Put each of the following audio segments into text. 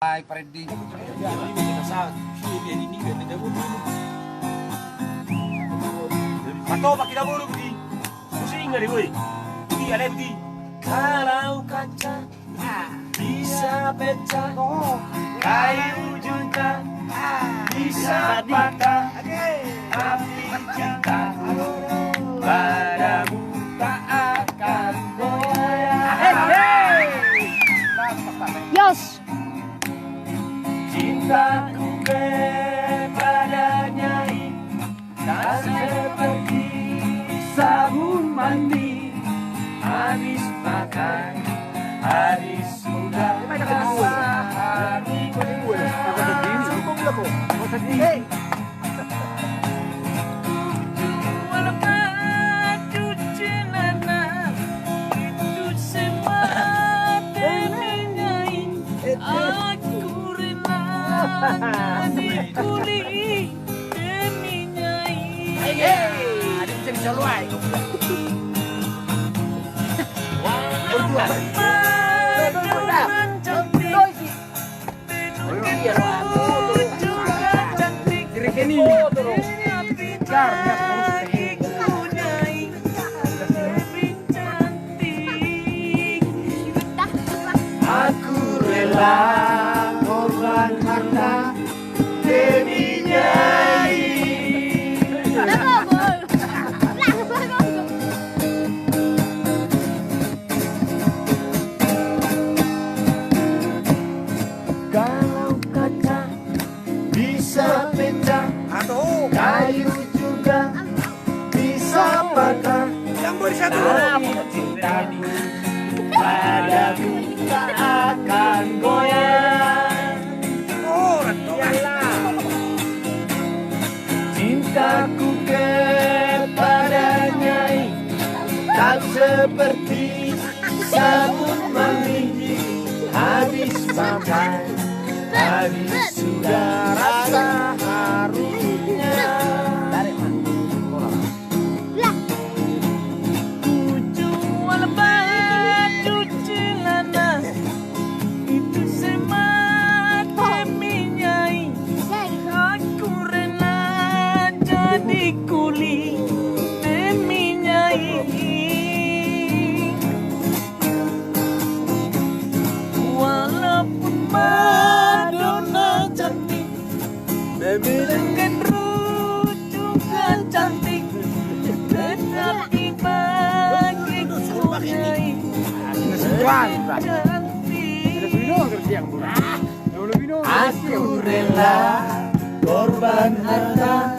Hai Freddy. Atau pakai dapur di pusing nggak deh gue? Di ada di. Kalau kaca bisa pecah, kayu juga bisa patah, tapi cinta padamu tak akan goyah. Yos. Cintaku kepadanya tak seperti sabun mandi, habis pakai, habis sudah rasa Kuli demi nyai. Ada bisa diseluai. Aku rela korban harta demi nyai. Kalau kaca bisa pecah, kayu juga bisa patah. Tapi cinta padamu tak akan goyah. Cintaku kepadanya tak seperti sabun mandi, habis pakai, habis sudah rasa harumnya. Jual baju celana itu semata minyai. Aku rela jadi kuli demi nyai. Walaupun Madonna cantik, dengan rujukan cantik, tetapi bagiku nyai Aku rela korban harta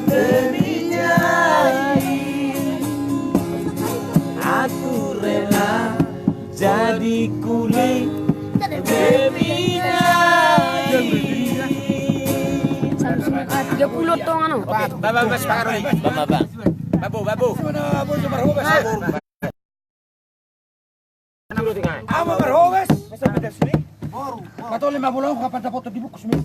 demi nyai. Aku rela jadi kuli demi nyai. 30 tong anu. Baba sekarang ini. Babu. Ama berhogas. Katol 50 kapan dapat di buku semua.